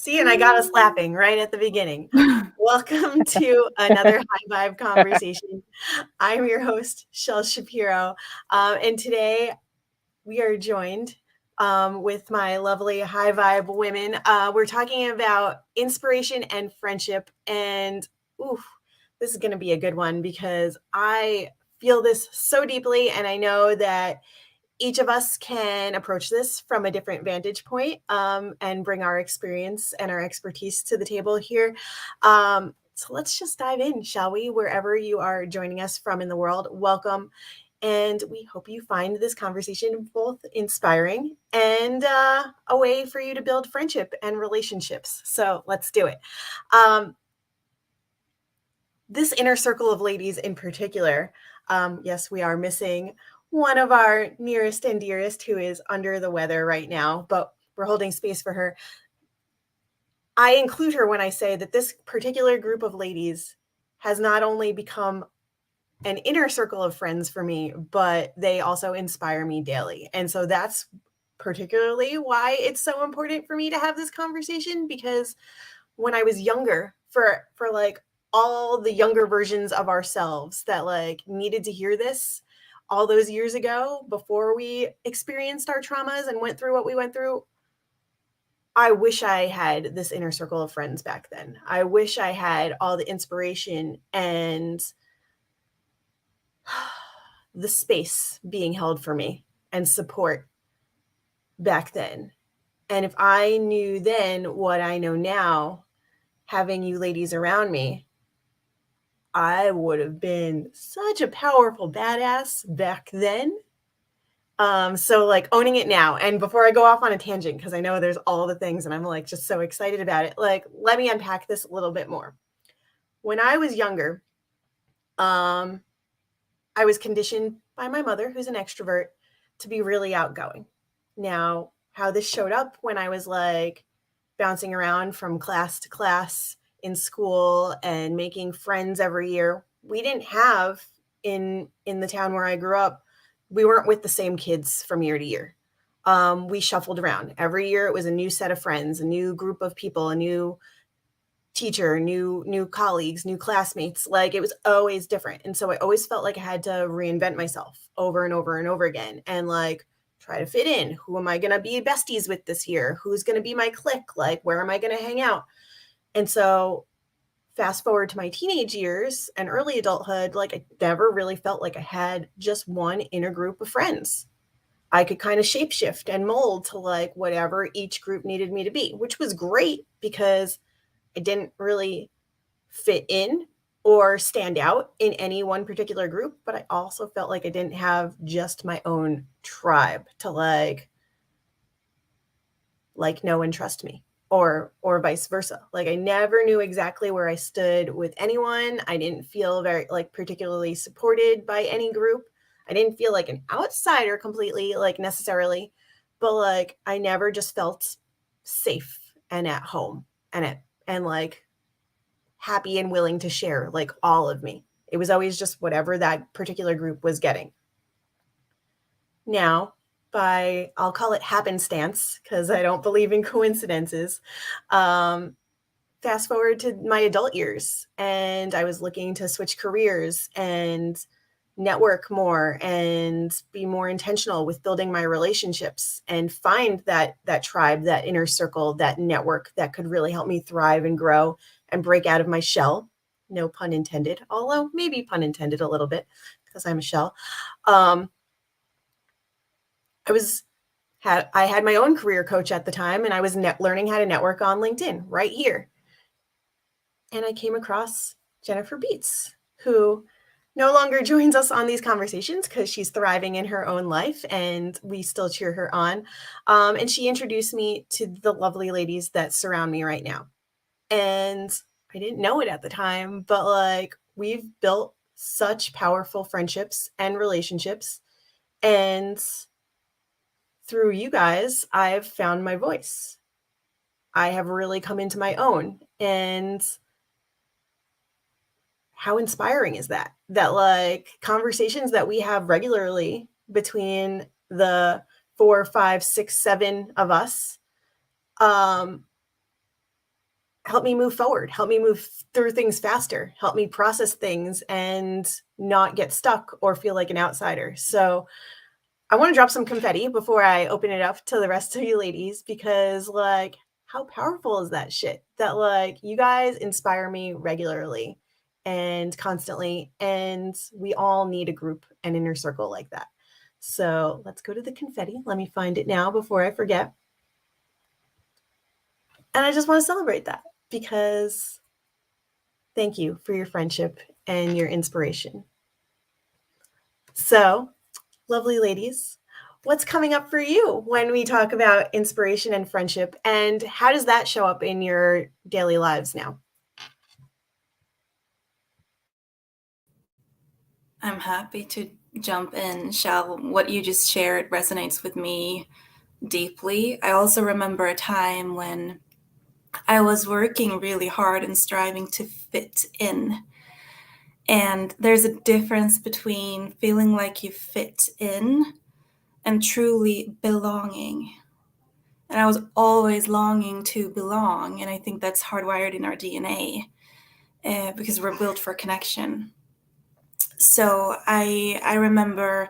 See, and I got us laughing right at the beginning. Welcome to another High Vibe conversation. I'm your host, Shel Shapiro, and today we are joined with my lovely High Vibe women. We're talking about inspiration and friendship, and oof, this is going to be a good one because I feel this so deeply, and I know that each of us can approach this from a different vantage point and bring our experience and our expertise to the table here. So let's just dive in, shall we? Wherever you are joining us from in the world, welcome. And we hope you find this conversation both inspiring and a way for you to build friendship and relationships. So let's do it. This inner circle of ladies in particular, yes, we are missing one of our nearest and dearest who is under the weather right now, but we're holding space for her. I include her when I say that this particular group of ladies has not only become an inner circle of friends for me, but they also inspire me daily. And so that's particularly why it's so important for me to have this conversation, because when I was younger, for like all the younger versions of ourselves that like needed to hear this all those years ago before we experienced our traumas and went through what we went through, I wish I had this inner circle of friends back then. I wish I had all the inspiration and the space being held for me and support back then. And if I knew then what I know now, having you ladies around me, I would have been such a powerful badass back then. So like owning it now. And before I go off on a tangent, because I know there's all the things and I'm like just so excited about it, like let me unpack this a little bit more. When I was younger, I was conditioned by my mother, who's an extrovert, to be really outgoing. Now, how this showed up when I was like bouncing around from class to class in school and making friends every year, we didn't have in the town where I grew up, we weren't with the same kids from year to year. We shuffled around. Every year it was a new set of friends, a new group of people, a new teacher, new colleagues, new classmates. Like it was always different. And so I always felt like I had to reinvent myself over and over and over again and like try to fit in. Who am I going to be besties with this year? Who's going to be my clique? Like where am I going to hang out? And so fast forward to my teenage years and early adulthood, like I never really felt like I had just one inner group of friends. I could kind of shapeshift and mold to like whatever each group needed me to be, which was great because I didn't really fit in or stand out in any one particular group, but I also felt like I didn't have just my own tribe to like know and trust me, or vice versa. Like I never knew exactly where I stood with anyone. I didn't feel very like particularly supported by any group. I didn't feel like an outsider completely, like necessarily, but like I never just felt safe and at home and like happy and willing to share like all of me. It was always just whatever that particular group was getting. Now, I'll call it happenstance because I don't believe in coincidences. Fast forward to my adult years, and I was looking to switch careers and network more and be more intentional with building my relationships and find that tribe, that inner circle, that network that could really help me thrive and grow and break out of my shell. No pun intended, although maybe pun intended a little bit because I'm a shell. I had my own career coach at the time, and I was learning how to network on LinkedIn right here. And I came across Jennifer Beets, who no longer joins us on these conversations because she's thriving in her own life and we still cheer her on. And she introduced me to the lovely ladies that surround me right now. And I didn't know it at the time, but like we've built such powerful friendships and relationships. And through you guys, I've found my voice. I have really come into my own. And how inspiring is that? That like conversations that we have regularly between the 4, 5, 6, 7 of us help me move forward, help me move through things faster, help me process things and not get stuck or feel like an outsider. So I want to drop some confetti before I open it up to the rest of you ladies, because like, how powerful is that shit? That like, you guys inspire me regularly and constantly, and we all need a group and inner circle like that. So let's go to the confetti. Let me find it now before I forget. And I just want to celebrate that, because thank you for your friendship and your inspiration. So, lovely ladies, what's coming up for you when we talk about inspiration and friendship, and how does that show up in your daily lives now? I'm happy to jump in, Shell. What you just shared resonates with me deeply. I also remember a time when I was working really hard and striving to fit in. And there's a difference between feeling like you fit in and truly belonging. And I was always longing to belong. And I think that's hardwired in our DNA because we're built for connection. So I remember,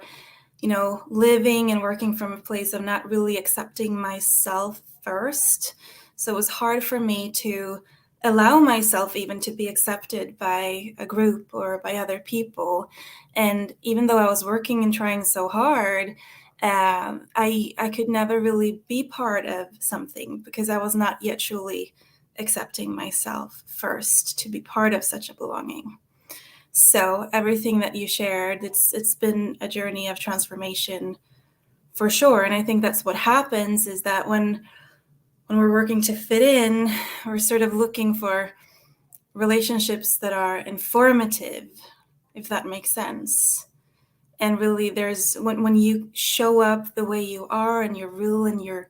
living and working from a place of not really accepting myself first. So it was hard for me to allow myself even to be accepted by a group or by other people. And even though I was working and trying so hard, I could never really be part of something because I was not yet truly accepting myself first to be part of such a belonging. So everything that you shared, it's been a journey of transformation for sure. And I think that's what happens is that when we're working to fit in, we're sort of looking for relationships that are informative, if that makes sense. And really there's when you show up the way you are and you're real and you're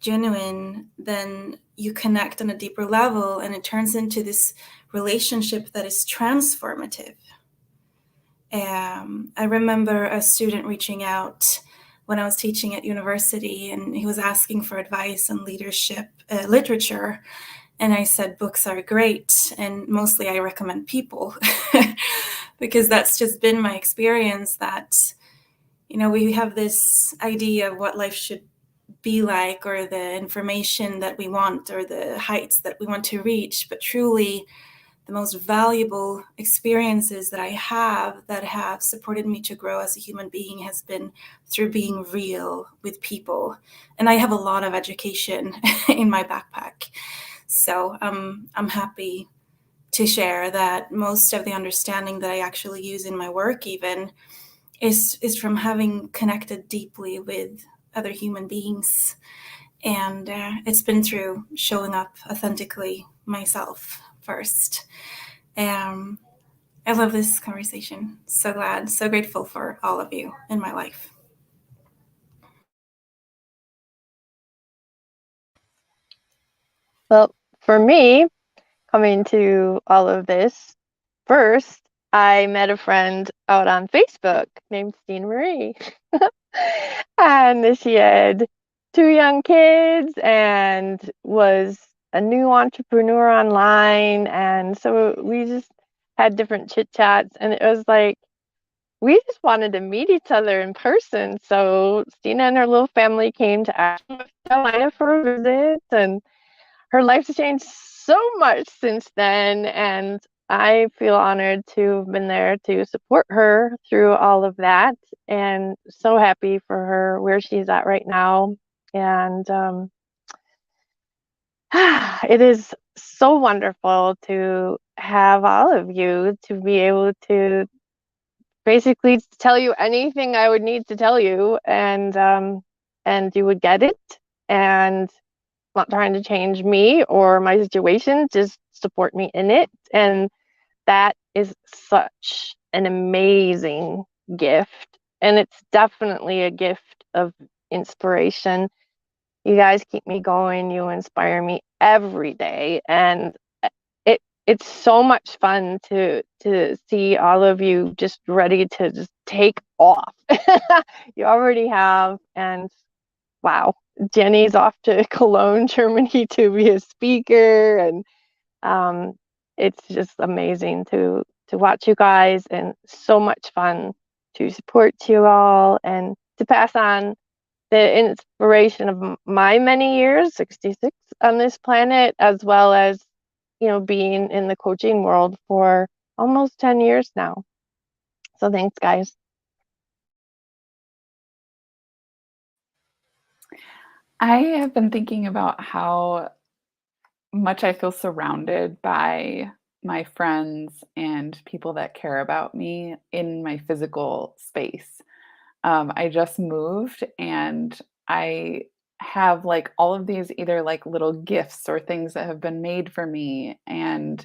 genuine, then you connect on a deeper level and it turns into this relationship that is transformative. I remember a student reaching out when I was teaching at university, and he was asking for advice on leadership literature. And I said, books are great. And mostly I recommend people because that's just been my experience that, we have this idea of what life should be like or the information that we want or the heights that we want to reach. But truly, the most valuable experiences that I have that have supported me to grow as a human being has been through being real with people. And I have a lot of education in my backpack. So I'm happy to share that most of the understanding that I actually use in my work even is from having connected deeply with other human beings. And it's been through showing up authentically myself first. I love this conversation. So glad, so grateful for all of you in my life. Well, for me, coming to all of this, first, I met a friend out on Facebook named Stina Marie. And she had two young kids and was a new entrepreneur online. And so we just had different chit chats. And it was like, we just wanted to meet each other in person. So Stina and her little family came to Ashland, North Carolina for a visit. And her life's changed so much since then, and I feel honored to have been there to support her through all of that, and so happy for her where she's at right now. And it is so wonderful to have all of you to be able to basically tell you anything I would need to tell you, and you would get it, and not trying to change me or my situation, just support me in it. And that is such an amazing gift. And it's definitely a gift of inspiration. You guys keep me going. You inspire me every day. And it's so much fun to see all of you just ready to just take off. You already have, and wow, Jenny's off to Cologne, Germany to be a speaker, and It's just amazing to watch you guys, and so much fun to support you all and to pass on the inspiration of my many years, 66 on this planet, as well as, being in the coaching world for almost 10 years now. So thanks, guys. I have been thinking about how much I feel surrounded by my friends and people that care about me in my physical space. I just moved and I have like all of these either like little gifts or things that have been made for me, and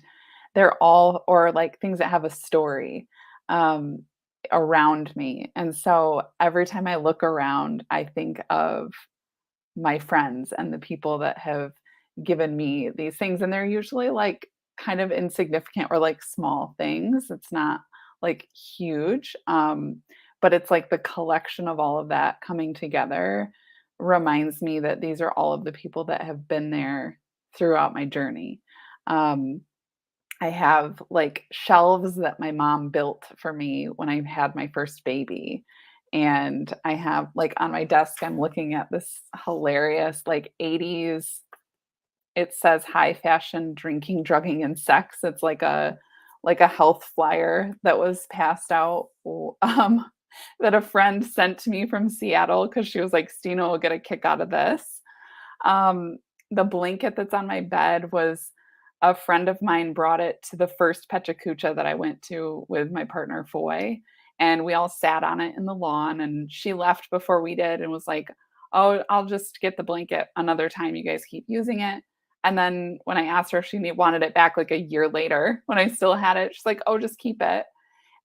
they're all, or like things that have a story um, around me. And so every time I look around, I think of my friends and the people that have given me these things, and they're usually like kind of insignificant or like small things. It's not like huge, but it's like the collection of all of that coming together reminds me that these are all of the people that have been there throughout my journey. um, I have like shelves that my mom built for me when I had my first baby. And I have like on my desk, I'm looking at this hilarious like 80s, it says high fashion drinking, drugging, and sex. It's like a health flyer that was passed out that a friend sent to me from Seattle because she was like, Stina will get a kick out of this. Um, the blanket that's on my bed was a friend of mine brought it to the first Pechakucha that I went to with my partner Foy, and we all sat on it in the lawn. And she left before we did and was like, "Oh, I'll just get the blanket another time. You guys keep using it." And then when I asked her if she wanted it back like a year later, when I still had it, she's like, "Oh, just keep it."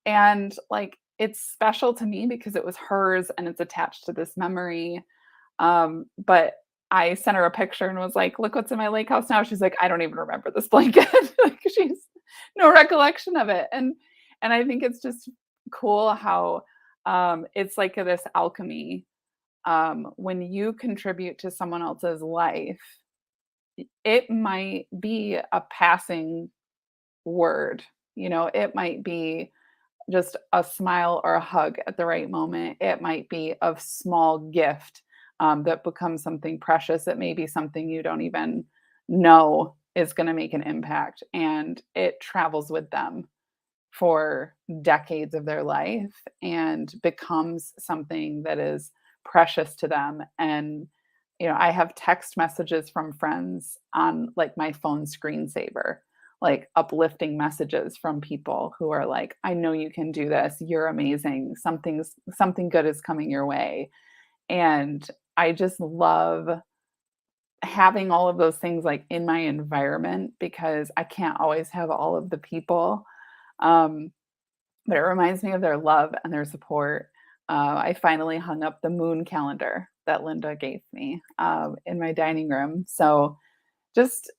And like it's special to me because it was hers and it's attached to this memory. But I sent her a picture and was like, "Look what's in my lake house now." She's like, "I don't even remember this blanket." Like she's no recollection of it. And I think it's just cool how it's like this alchemy. When you contribute to someone else's life, it might be a passing word. It might be just a smile or a hug at the right moment. It might be a small gift that becomes something precious. It may be something you don't even know is going to make an impact, and it travels with them for decades of their life and becomes something that is precious to them. And I have text messages from friends on like my phone screensaver, like uplifting messages from people who are like, "I know you can do this. You're amazing. Something good is coming your way." And I just love having all of those things like in my environment because I can't always have all of the people. Um, but it reminds me of their love and their support. I finally hung up the moon calendar that Linda gave me in my dining room. So just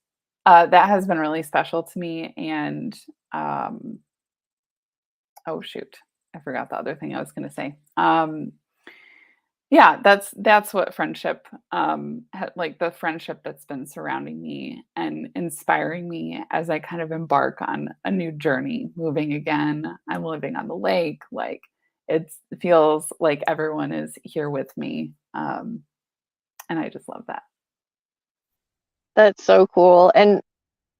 that has been really special to me. And oh shoot, I forgot the other thing I was going to say. Yeah, that's what friendship, like the friendship that's been surrounding me and inspiring me as I kind of embark on a new journey, moving again. I'm living on the lake. Like it feels like everyone is here with me. And I just love that. That's so cool. And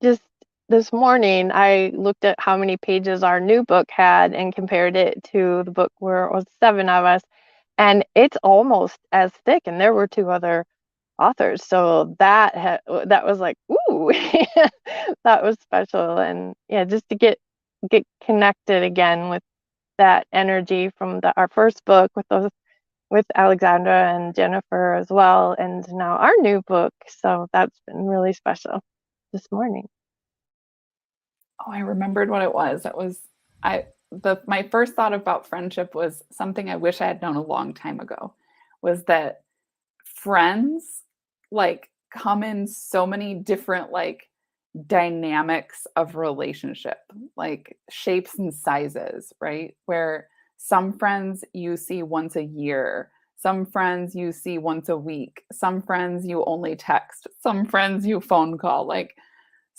just this morning, I looked at how many pages our new book had and compared it to the book where it was 7 of us, and it's almost as thick. And there were 2 other authors, so that was like, ooh, that was special. And yeah, just to get connected again with that energy from our first book with Alexandra and Jennifer as well, and now our new book. So that's been really special this morning. Oh, I remembered what it was. My first thought about friendship was something I wish I had known a long time ago, was that friends like come in so many different like dynamics of relationship, like shapes and sizes, right? Where some friends you see once a year, some friends you see once a week, some friends you only text, some friends you phone call. Like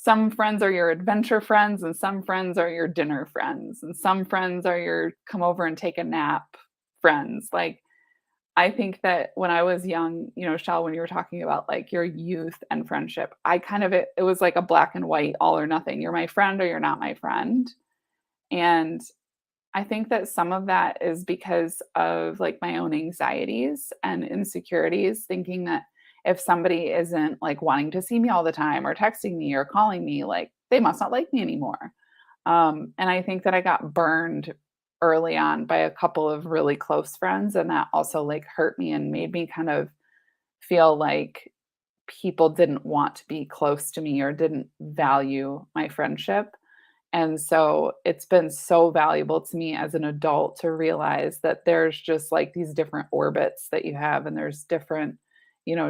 some friends are your adventure friends, and some friends are your dinner friends, and some friends are your come over and take a nap friends. Like, I think that when I was young, Shal, when you were talking about like your youth and friendship, it was like a black and white, all or nothing. You're my friend or you're not my friend. And I think that some of that is because of like my own anxieties and insecurities, thinking that if somebody isn't like wanting to see me all the time or texting me or calling me, like they must not like me anymore. And I think that I got burned early on by a couple of really close friends, and that also like hurt me and made me kind of feel like people didn't want to be close to me or didn't value my friendship. And so it's been so valuable to me as an adult to realize that there's just like these different orbits that you have, and there's different,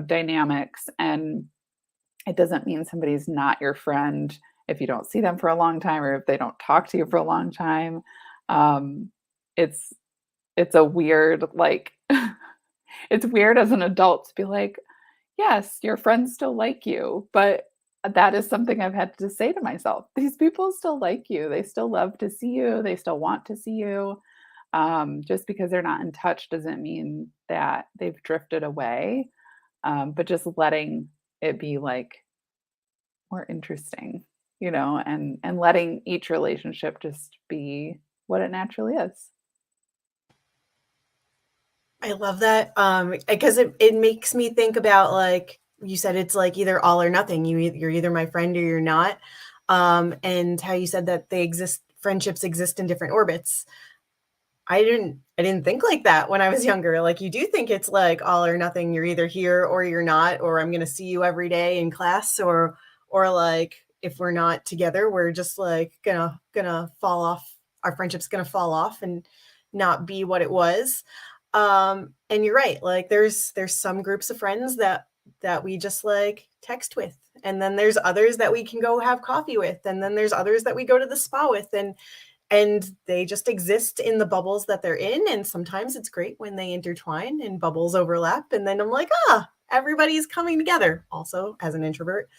dynamics. And it doesn't mean somebody's not your friend if you don't see them for a long time or if they don't talk to you for a long time. It's it's a weird like it's weird as an adult to be like, yes, your friends still like you, but that is something I've had to say to myself. These people still like you. They still love to see you. They still want to see you. Just because they're not in touch doesn't mean that they've drifted away. But just letting it be like more interesting, and letting each relationship just be what it naturally is. I love that. Because it makes me think about, like you said, it's like either all or nothing. You're either my friend or you're not. And how you said that friendships exist in different orbits. I didn't think like that when I was younger. Like, you do think it's like all or nothing. You're either here or you're not, or I'm going to see you every day in class, or like if we're not together, we're just like gonna fall off. Our friendship's gonna fall off and not be what it was. And you're right. Like, there's some groups of friends that we just like text with, and then there's others that we can go have coffee with, and then there's others that we go to the spa with, and they just exist in the bubbles that they're in. And sometimes it's great when they intertwine and bubbles overlap, and then I'm like, everybody's coming together. Also, as an introvert,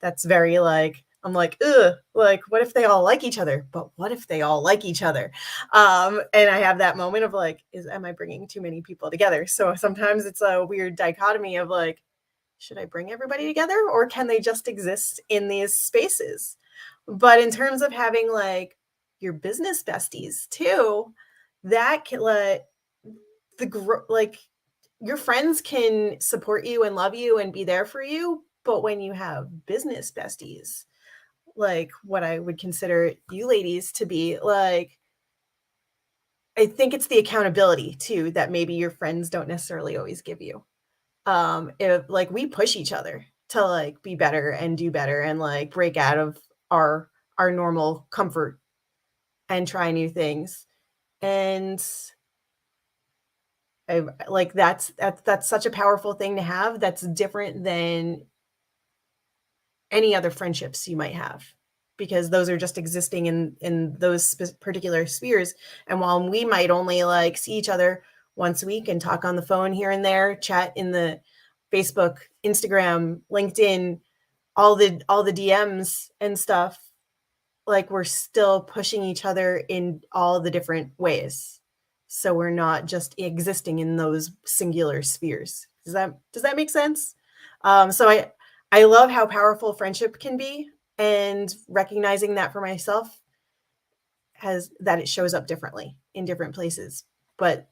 that's very like, I'm like, ugh, like, what if they all like each other? But what if they all like each other? And I have that moment of like, am I bringing too many people together? So sometimes it's a weird dichotomy of like, should I bring everybody together, or can they just exist in these spaces? But in terms of having like your business besties too, that can let like your friends can support you and love you and be there for you. But when you have business besties, like what I would consider you ladies to be, like, I think it's the accountability too that maybe your friends don't necessarily always give you. If like we push each other to like be better and do better and like break out of our normal comfort and try new things. And I like that's such a powerful thing to have. That's different than any other friendships you might have, because those are just existing in those particular spheres. And while we might only like see each other once a week and talk on the phone here and there, chat in the Facebook, Instagram, LinkedIn, all the DMs and stuff, like we're still pushing each other in all the different ways. So we're not just existing in those singular spheres. Does that make sense? So I love how powerful friendship can be, and recognizing that for myself that it shows up differently in different places. But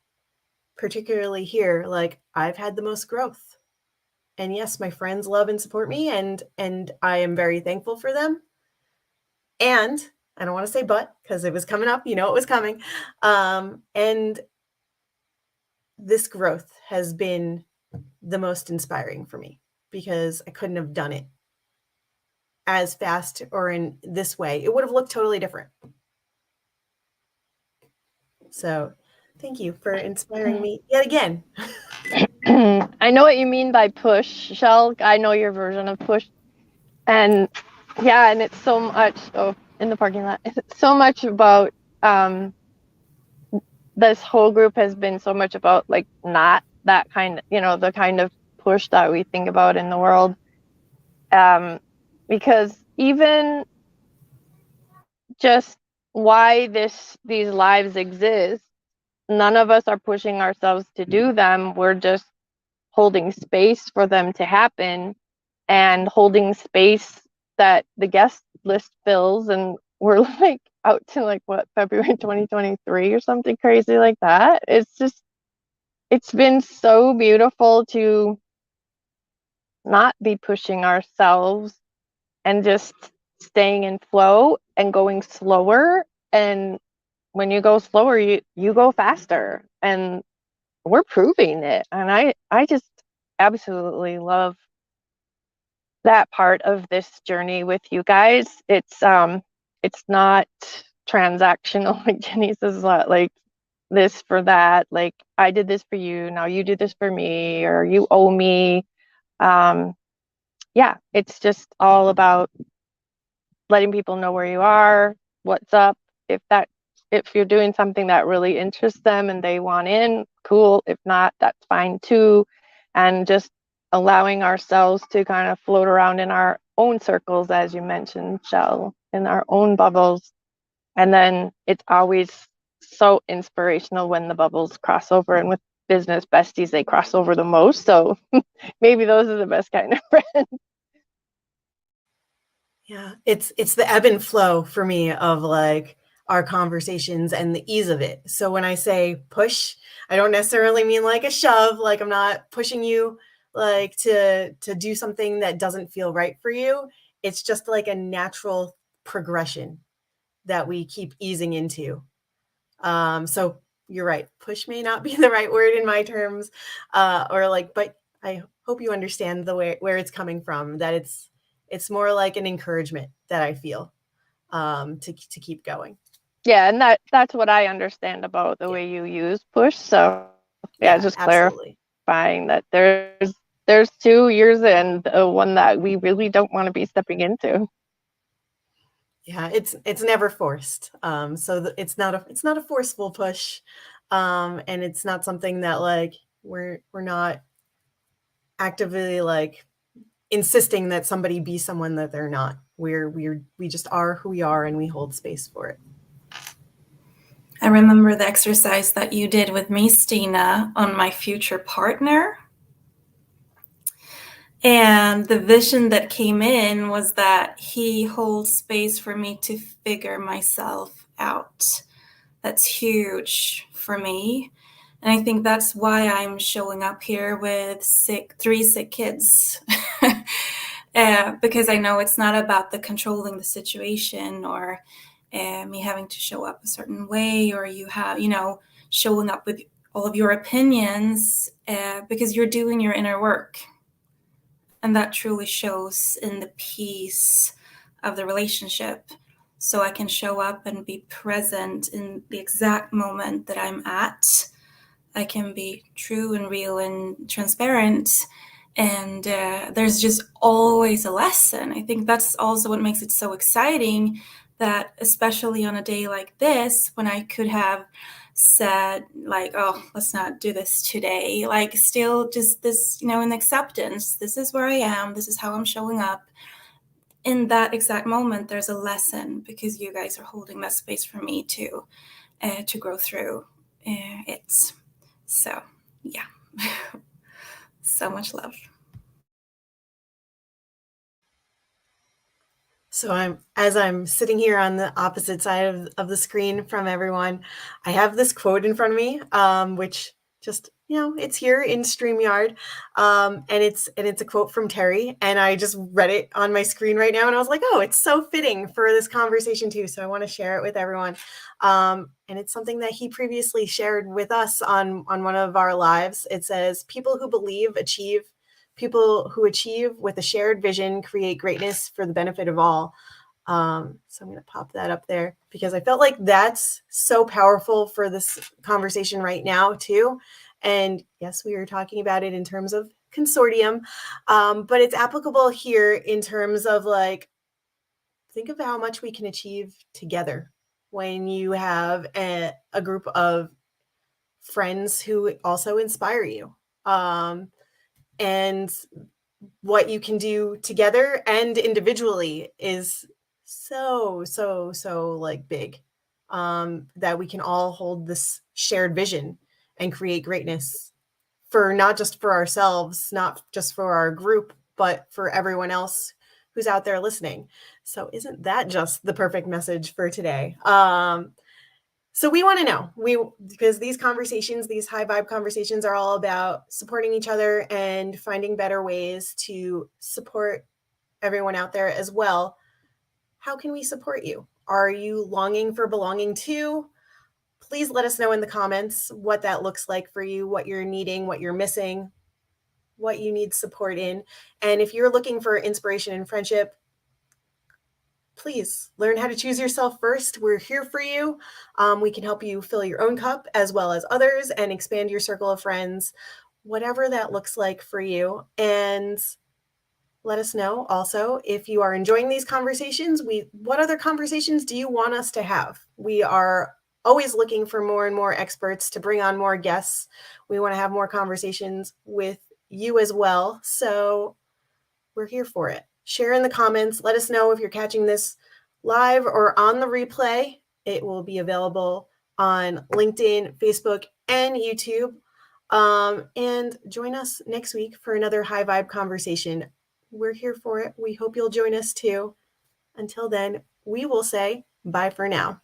particularly here, like, I've had the most growth. And yes, my friends love and support me, and I am very thankful for them. And I don't want to say but, because it was coming up, it was coming. And this growth has been the most inspiring for me, because I couldn't have done it as fast or in this way. It would have looked totally different. So thank you for inspiring me yet again. I know what you mean by push, Shell. I know your version of push. And yeah, and it's so much, in the parking lot, it's so much about, this whole group has been so much about like not that kind, the kind of push that we think about in the world. Because even just why these lives exist. None of us are pushing ourselves to do them. We're just holding space for them to happen and holding space that the guest list fills. And we're like out to like what, February 2023 or something crazy like that. It's been so beautiful to not be pushing ourselves and just staying in flow and going slower. And when you go slower, you go faster. And we're proving it. And I just absolutely love that part of this journey with you guys. It's not transactional, like Jenny says, like this for that, like I did this for you, now you do this for me, or you owe me. um yeah, it's just all about letting people know where you are, what's up. If you're doing something that really interests them and they want in, cool. If not, that's fine too. And just allowing ourselves to kind of float around in our own circles, as you mentioned, Shell, in our own bubbles. And then it's always so inspirational when the bubbles cross over. And with business besties, they cross over the most. So maybe those are the best kind of friends. Yeah, it's the ebb and flow for me of like our conversations and the ease of it. So when I say push, I don't necessarily mean like a shove, like I'm not pushing you like to do something that doesn't feel right for you. It's just like a natural progression that we keep easing into. So you're right. Push may not be the right word in my terms, or like, but I hope you understand the way where it's coming from. That it's more like an encouragement that I feel to keep going. Yeah, and that's what I understand about the way you use push. So yeah, Yeah, just absolutely. clarifying that there's 2 years and one that we really don't want to be stepping into. Yeah, it's never forced. So it's not a forceful push, and it's not something that like we're not actively like insisting that somebody be someone that they're not. We just are who we are, and we hold space for it. I remember the exercise that you did with me, Stina, on my future partner. And the vision that came in was that he holds space for me to figure myself out. That's huge for me. And I think that's why I'm showing up here with 3 sick kids. Because I know it's not about the controlling the situation or me having to show up a certain way, or showing up with all of your opinions, because you're doing your inner work. And that truly shows in the peace of the relationship. So I can show up and be present in the exact moment that I'm at. I can be true and real and transparent. And there's just always a lesson. I think that's also what makes it so exciting, that especially on a day like this, when I could have said like, oh, let's not do this today, like still just this, in acceptance, this is where I am, this is how I'm showing up. In that exact moment, there's a lesson, because you guys are holding that space for me to grow through it. So yeah. So much love. So as I'm sitting here on the opposite side of the screen from everyone, I have this quote in front of me, which just, it's here in StreamYard. And it's a quote from Terry, and I just read it on my screen right now, and I was like, oh, it's so fitting for this conversation too. So I want to share it with everyone. And it's something that he previously shared with us on one of our lives. It says, people who believe achieve. People who achieve with a shared vision create greatness for the benefit of all. So I'm going to pop that up there because I felt like that's so powerful for this conversation right now too. And yes, we were talking about it in terms of consortium, but it's applicable here in terms of like, think of how much we can achieve together when you have a group of friends who also inspire you. And what you can do together and individually is so like big, that we can all hold this shared vision and create greatness for not just for ourselves, not just for our group, but for everyone else who's out there listening. So isn't that just the perfect message for today? So we want to know, because these conversations, these high vibe conversations, are all about supporting each other and finding better ways to support everyone out there as well. How can we support you? Are you longing for belonging too? Please let us know in the comments what that looks like for you, what you're needing, what you're missing, what you need support in. And if you're looking for inspiration and friendship, please learn how to choose yourself first. We're here for you. We can help you fill your own cup as well as others and expand your circle of friends, whatever that looks like for you. And let us know also if you are enjoying these conversations. What other conversations do you want us to have? We are always looking for more and more experts to bring on more guests. We want to have more conversations with you as well. So we're here for it. Share in the comments. Let us know if you're catching this live or on the replay. It will be available on LinkedIn, Facebook, and YouTube. And join us next week for another high vibe conversation. We're here for it. We hope you'll join us too. Until then, we will say bye for now.